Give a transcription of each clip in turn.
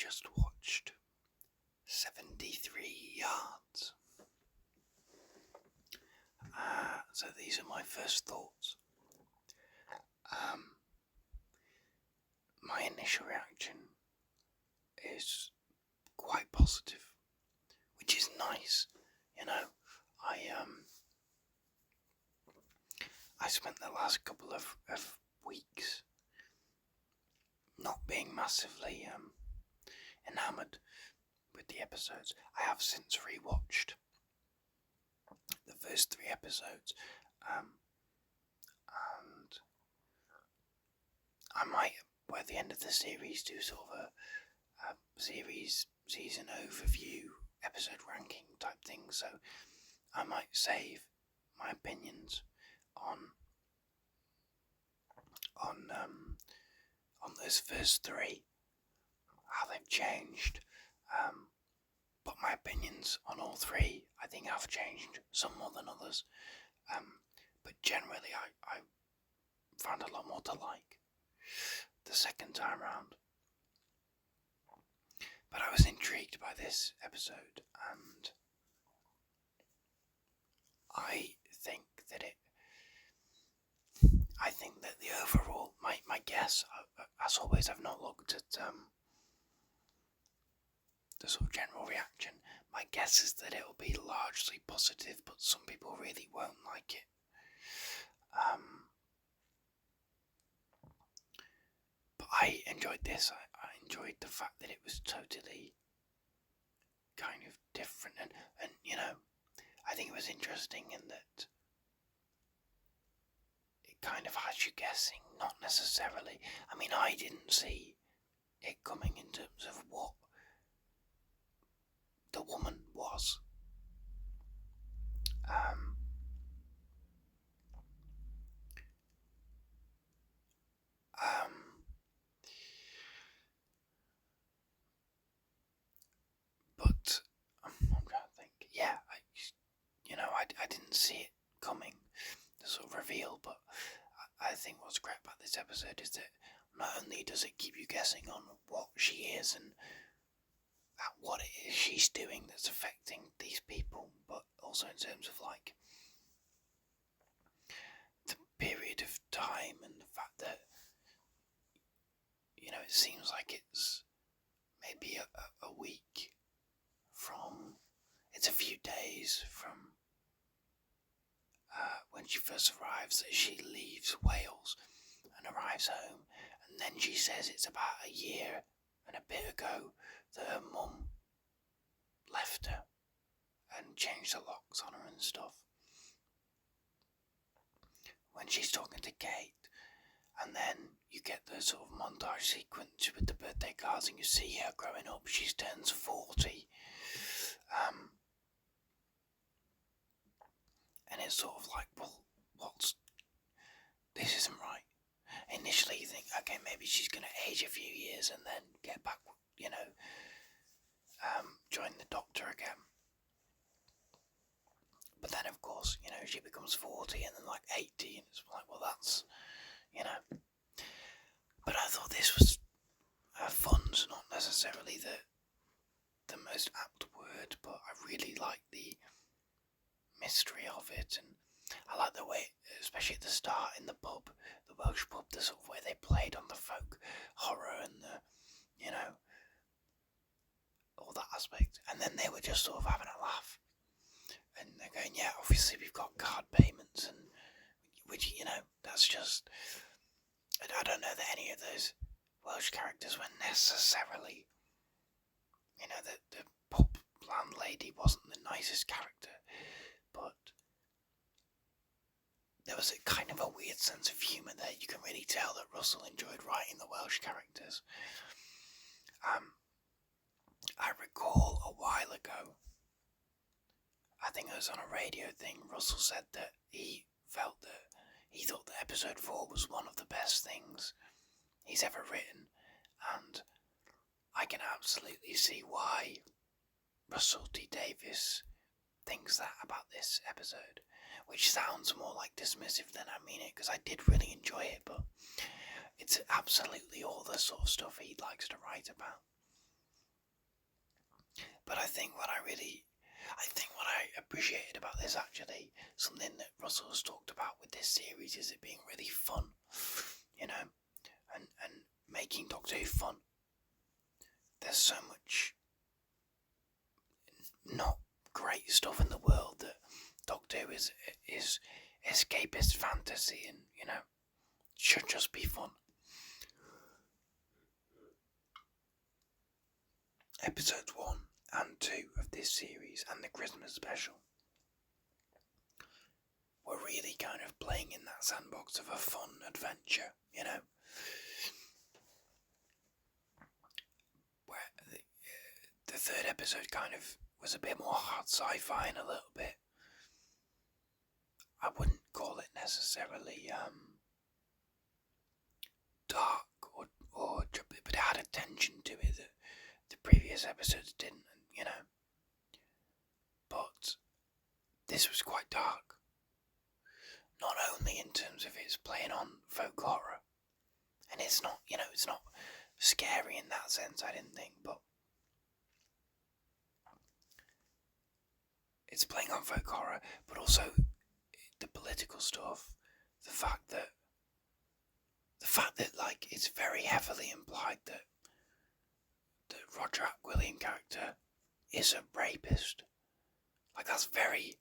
just watched 73 Yards. So these are my first thoughts. My initial reaction is quite positive, which is nice. I spent the last couple of weeks not being massively enamoured with the episodes. I have since rewatched the first 3 episodes, and I might, by the end of the series, do sort of a season overview, episode ranking type thing. So I might save my opinions on those first 3, how they've changed. But my opinions on all 3, I think, have changed, some more than others. But generally, I found a lot more to like the second time round. But I was intrigued by this episode, and I think that the overall, my guess, as always, I've not looked at the sort of general reaction. My guess is that it'll be largely positive, but some people really won't like it. But I enjoyed this. I enjoyed the fact that it was totally kind of different, and I think it was interesting in that it kind of has you guessing, not necessarily. I mean, I didn't see it coming in terms of what the woman was. But I'm trying to think. Yeah, I didn't see it coming, the sort of reveal. But I think what's great about this episode is that not only does it keep you guessing on what she is and what it is she's doing that's affecting these people, but also in terms of like the period of time and the fact that it seems like it's maybe a week from, it's a few days from when she first arrives, that she leaves Wales and arrives home, and then she says it's about a year and a bit ago that her mum left her and changed the locks on her and stuff. When she's talking to Kate, and then you get the sort of montage sequence with the birthday cards, and you see her growing up. She turns 40, and it's sort of like, well, this isn't right. Initially you think, okay, maybe she's going to age a few years and then get back, join the doctor again. But then, of course, she becomes 40 and then like 80, and it's like, well, that's, But I thought this was fun's not necessarily the most apt word, but I really like the mystery of it, and I like the way, especially at the start in the pub, the Welsh pub, the sort of way they played on the folk horror and the, all that aspect, and then they were just sort of having a laugh, and they're going, yeah, obviously we've got card payments, and which, that's just, I don't know that any of those Welsh characters were necessarily, the pub landlady wasn't the nicest character, but there was a kind of a weird sense of humour there. You can really tell that Russell enjoyed writing the Welsh characters. I recall a while ago, I think it was on a radio thing, Russell said that he thought that episode 4 was one of the best things he's ever written, and I can absolutely see why Russell T Davies thinks that about this episode, which sounds more like dismissive than I mean it, because I did really enjoy it, but it's absolutely all the sort of stuff he likes to write about. But I think what I appreciated about this, actually, something that Russell has talked about with this series, is it being really fun, you know, and making Doctor Who fun. There's so much not great stuff in the world that Doctor Who is escapist fantasy, and should just be fun. Episodes 1 and 2 of this series and the Christmas special were really kind of playing in that sandbox of a fun adventure, where the third episode kind of was a bit more hard sci-fi and a little bit, I wouldn't call it necessarily dark or but it had a tension to it that the previous episodes didn't, but this was quite dark. Not only in terms of its playing on folk horror, and it's not scary in that sense, I didn't think, but it's playing on folk horror, but also the political stuff, the fact that like it's very heavily implied that the Roger William character is a rapist. Like it's barely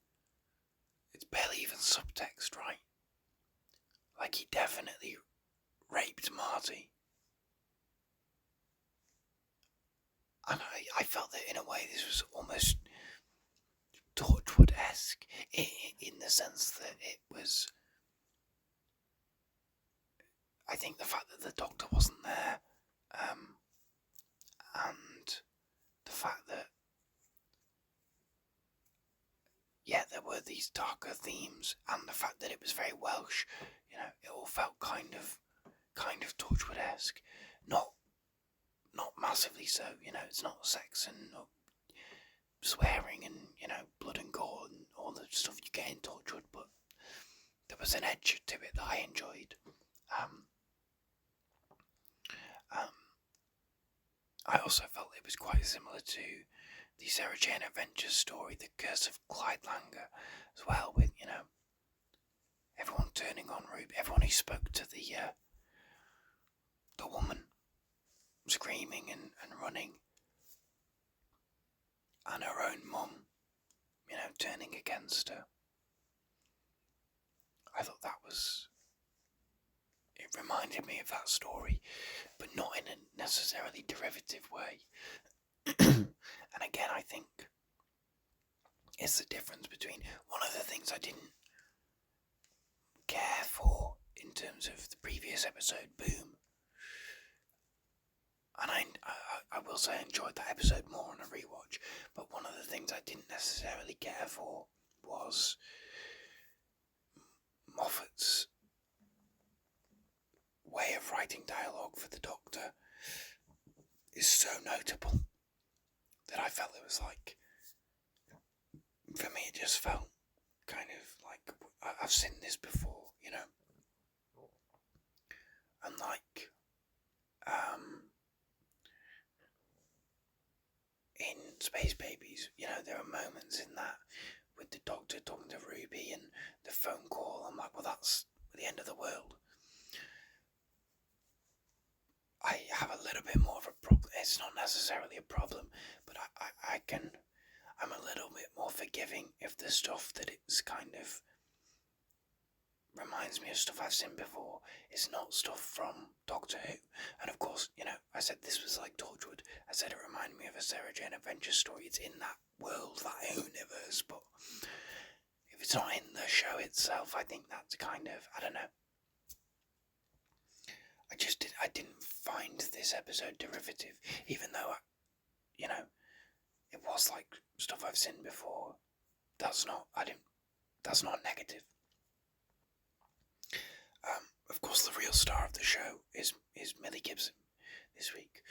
even subtext, right? Like he definitely raped Marty. And I felt that in a way this was almost Torchwood-esque in the sense that it was, I think the fact that the Doctor wasn't there, and the fact that there were these darker themes, and the fact that it was very Welsh, it all felt kind of Torchwood-esque, not massively so, it's not sex and not swearing and blood and gore and all the stuff you get in Torchwood, but there was an edge to it that I enjoyed. I also felt it was quite similar to the Sarah Jane Adventures story, The Curse of Clyde Langer, as well, with, everyone turning on Ruby, everyone who spoke to the woman screaming and running, and her own mum, turning against her. I thought it reminded me of that story, but not in a necessarily derivative way. And again, I think it's the difference between one of the things I didn't care for in terms of the previous episode, Boom. And I will say I enjoyed that episode more on a rewatch, but one of the things I didn't necessarily care for was Moffat's way of writing dialogue for the Doctor is so notable that I felt it was like, for me it just felt kind of like I've seen this before, and like in Space Babies, there are moments in that with the Doctor talking to Ruby and the phone call. I'm like, well, that's the end of the world. I have a little bit more of a problem. It's not necessarily a problem, but I'm a little bit more forgiving if the stuff that it's kind of reminds me of stuff I've seen before is not stuff from Doctor Who. And of course, I said this was like Torchwood. I said it reminded me of a Sarah Jane Adventures story. It's in that world, that universe, but if it's not in the show itself, I think that's kind of, I don't know. I didn't find this episode derivative, even though, it was like stuff I've seen before. That's not negative. Of course, the real star of the show is Millie Gibson this week.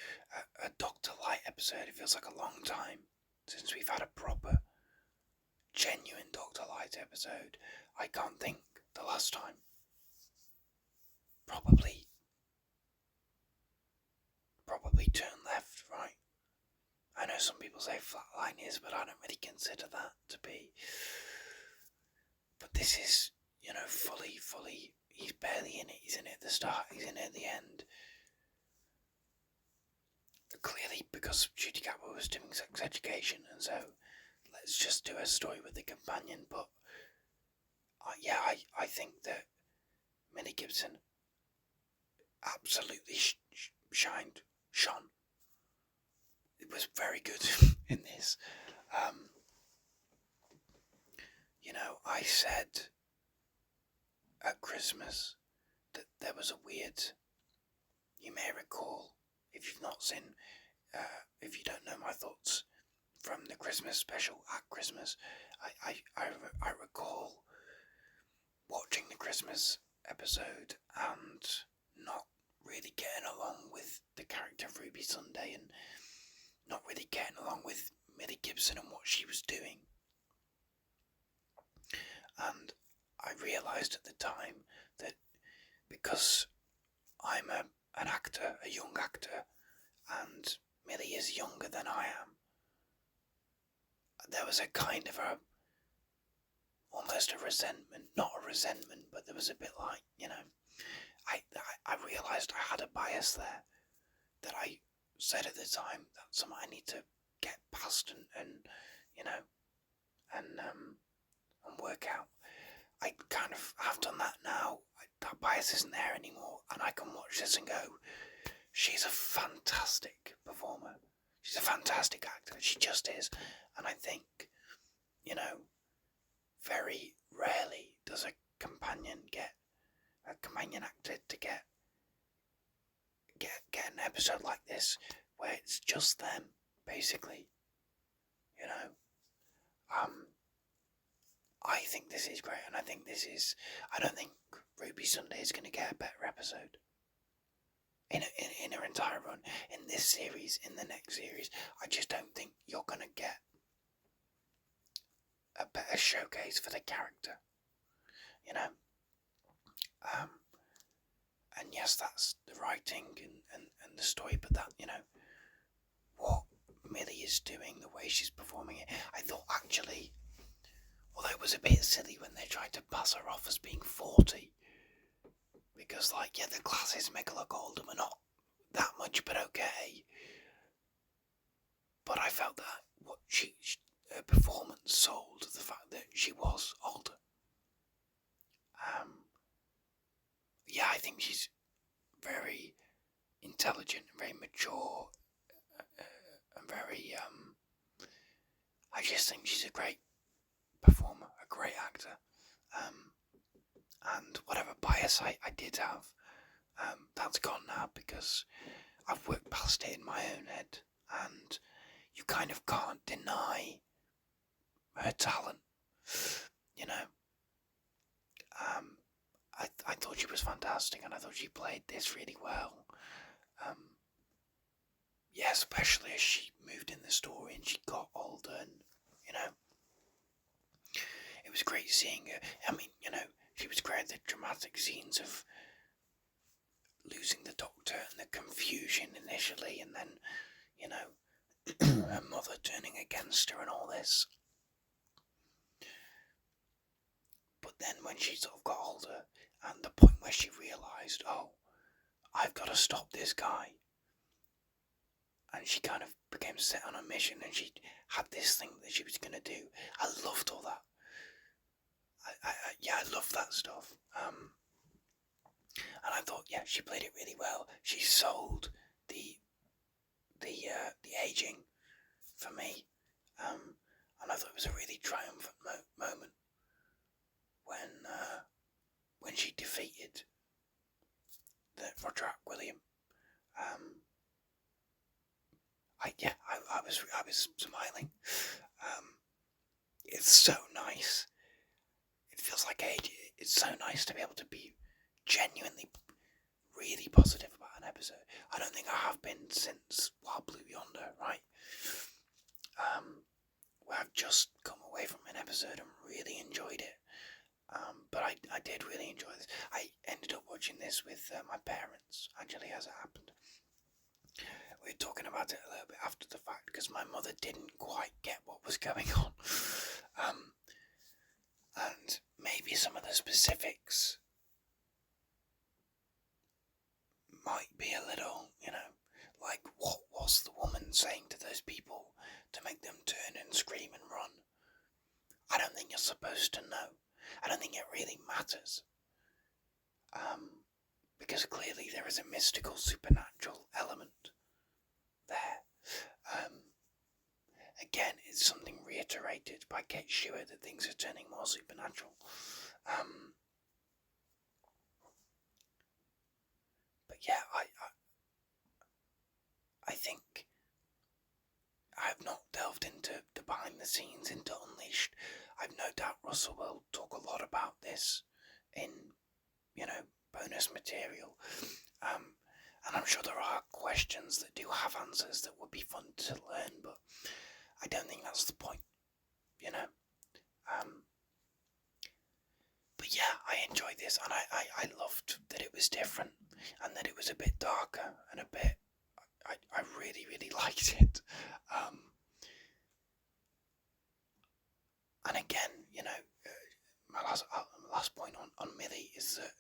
A Dr. Light episode. It feels like a long time since we've had a proper, genuine Dr. Light episode. I can't think the last time. Probably Turn Left, right? I know some people say Flatline is, but I don't really consider that to be. But this is, fully, he's barely in it. He's in it at the start, he's in it at the end. Clearly, because Judy Capper was doing sex education, and so let's just do a story with the companion. But I think that Millie Gibson absolutely shone. It was very good in this. I said at Christmas that there was a weird. You may recall, if you've not seen, if you don't know my thoughts from the Christmas special at Christmas, I recall watching the Christmas episode and not really getting along with the character of Ruby Sunday and not really getting along with Millie Gibson and what she was doing. And I realised at the time that because I'm an actor, a young actor, and Millie is younger than I am, there was a kind of almost a resentment, not a resentment, but there was a bit like, I realised I had a bias there that I said at the time that's something I need to get past and work out. I kind of have done that now. That bias isn't there anymore, and I can watch this and go, she's a fantastic performer. She's a fantastic actor. She just is. And I think, very rarely does a companion actor to get an episode like this where it's just them, basically. I think this is great, and I don't think Ruby Sunday is going to get a better episode in her entire run, in this series, in the next series. I just don't think you're going to get a better showcase for the character, and yes, that's the writing and the story, but that, what Millie is doing, the way she's performing it, I thought actually, although it was a bit silly when they tried to pass her off as being 40, because the glasses make her look older, but not that much, but okay. But I felt that what her performance sold the fact that she was older. I think she's very intelligent, very mature, and very. I just think she's a great performer, a great actor. And whatever bias I did have, that's gone now because I've worked past it in my own head, and you kind of can't deny her talent, I thought she was fantastic, and I thought she played this really well. Especially as she moved in the story and she got older, and it was great seeing her. I mean, she was great at the dramatic scenes of losing the Doctor and the confusion initially, and then her mother turning against her and all this. But then when she sort of got older, and the point where she realised, I've got to stop this guy, and she kind of became set on a mission, and she had this thing that she was going to do. I loved all that. I love that stuff. And I thought, she played it really well. She sold the aging for me, and I thought it was a really triumphant moment when she defeated the Roderick William. I was smiling. It's so nice. It feels like age. It's so nice to be able to be genuinely, really positive about an episode. I don't think I have been since Wild Blue Yonder, right? Where I've just come away from an episode and really enjoyed it. But I did really enjoy this. I ended up watching this with my parents, actually, as it happened. we were talking about it a little bit after the fact because my mother didn't quite get what was going on. And maybe some of the specifics might be a little, like what was the woman saying to those people to make them turn and scream and run? I don't think you're supposed to know. I don't think it really matters. Because clearly there is a mystical, supernatural element there. Again, it's something reiterated by Kate Stewart that things are turning more supernatural. But yeah, I think I have not delved into the behind the scenes, into Unleashed. I've no doubt Russell will talk a lot about this in, bonus material. And I'm sure there are questions that do have answers that would be fun to learn, but I don't think that's the point, But yeah, I enjoyed this, and I loved that it was different, and that it was a bit darker, and a bit, I really, really liked it. And again, my last point on Millie is that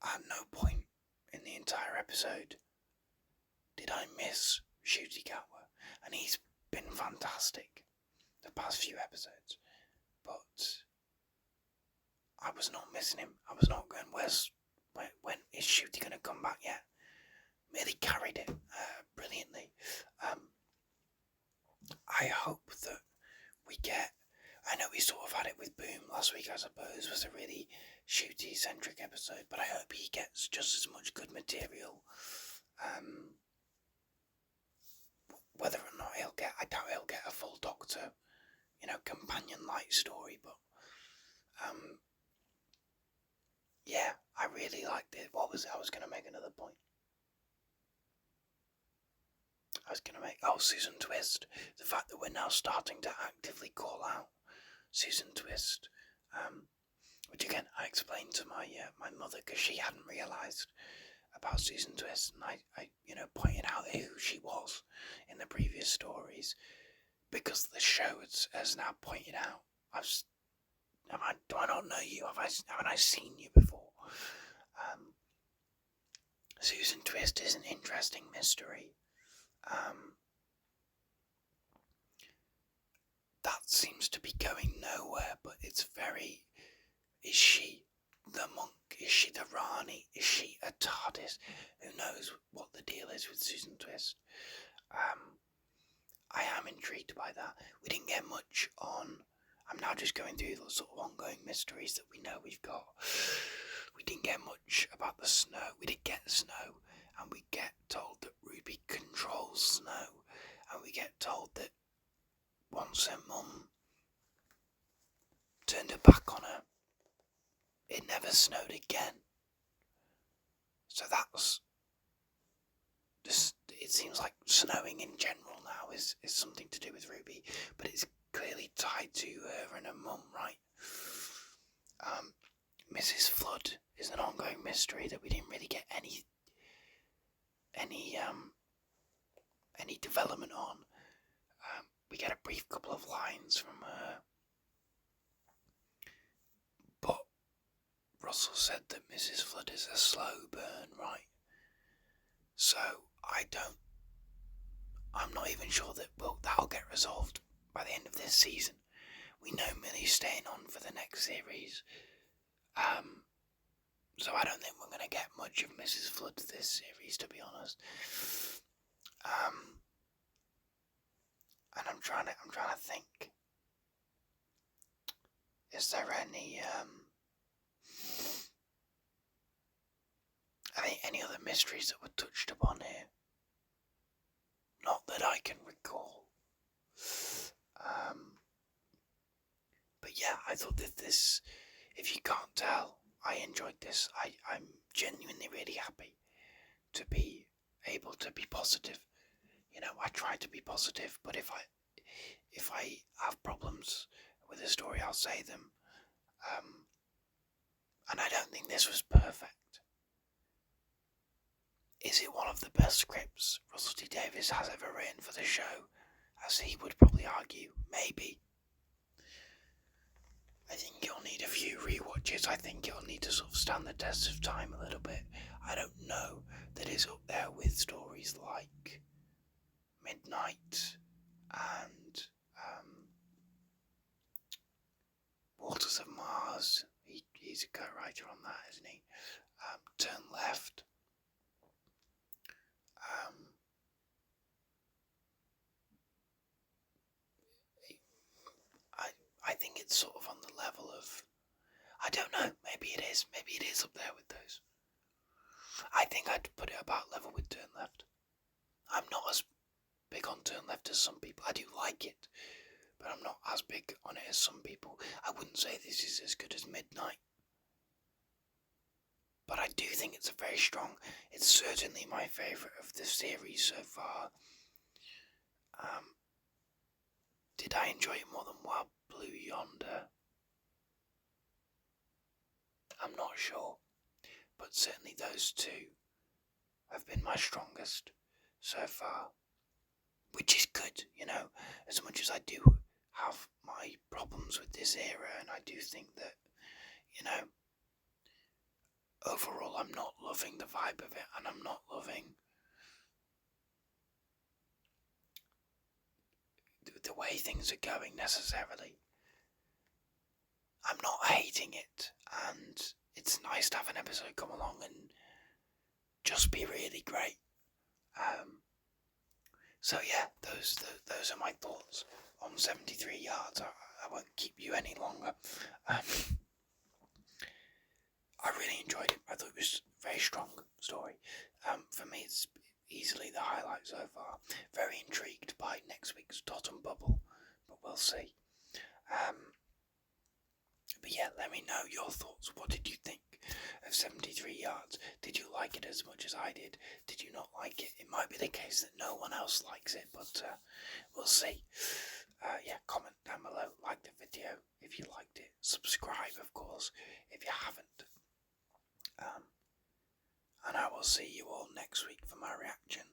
at no point in the entire episode did I miss Ncuti Gatwa, and he's been fantastic the past few episodes, but I was not missing him. I was not going, when is Ncuti going to come back yet? Millie carried it brilliantly. I hope that we get, I know we sort of had it with Boom last week, I suppose, was a really Ncuti-centric episode, but I hope he gets just as much good material. Whether or not I doubt he'll get a full Doctor, companion light story, but yeah, I really liked it. What was it? I was going to make another point. Susan Twist. The fact that we're now starting to actively call out Susan Twist, which again I explained to my mother because she hadn't realised about Susan Twist, and I pointed out who she was in the previous stories, because the show has now pointed out. Do I not know you? Haven't I seen you before? Susan Twist is an interesting mystery. That seems to be going nowhere, but it's very... Is she the monk? Is she the Rani? Is she a TARDIS? Who knows what the deal is with Susan Twist? I am intrigued by that. We didn't get much on... I'm now just going through the sort of ongoing mysteries that we know we've got. We didn't get much about the snow. We did get snow, and we get told that Ruby controls snow, and we get told that once her mum turned her back on her, it never snowed again. So that's just, it seems like snowing in general now is something to do with Ruby, but it's clearly tied to her and her mum, right? Mrs. Flood is an ongoing mystery that we didn't really get any development on. We get a brief couple of lines from her, but Russell said that Mrs. Flood is a slow burn, right? So I'm not even sure that that'll get resolved by the end of this season. We know Millie's staying on for the next series, so I don't think we're going to get much of Mrs. Flood this series, to be honest. And I'm trying to think. Is there any other mysteries that were touched upon here? Not that I can recall. But yeah, I thought that this, if you can't tell, I enjoyed this. I'm genuinely really happy to be able to be positive. I try to be positive, but if I have problems with a story, I'll say them. And I don't think this was perfect. Is it one of the best scripts Russell T Davies has ever written for the show? As he would probably argue, maybe. I think it'll need a few rewatches. I think it'll need to sort of stand the test of time a little bit. I don't know that it's up there with stories like Midnight and Waters of Mars. He's a co-writer on that, isn't he? Turn Left. I think it's sort of on the level of, I don't know, maybe it is up there with those. I think I'd put it about level with Turn Left. I'm not as big on Turn Left as some people. I do like it, but I'm not as big on it as some people. I wouldn't say this is as good as Midnight, but I do think it's a very strong, it's certainly my favourite of the series so far. Did I enjoy it more than Wild Blue Yonder? I'm not sure, but certainly those two have been my strongest so far, which is good, as much as I do have my problems with this era, and I do think that, overall I'm not loving the vibe of it, and I'm not loving the way things are going necessarily. I'm not hating it, and it's nice to have an episode come along and just be really great. So yeah, those are my thoughts on 73 Yards. I won't keep you any longer. I really enjoyed it. I thought it was a very strong story. For me, it's easily the highlight so far. Very intrigued by next week's Dot and Bubble, but we'll see. But yeah, let me know your thoughts. What did you think of 73 Yards? Did you like it as much as I did? Did you not like it? It might be the case that no one else likes it, but we'll see. Yeah, comment down below, like the video if you liked it, subscribe of course if you haven't. And I will see you all next week for my reaction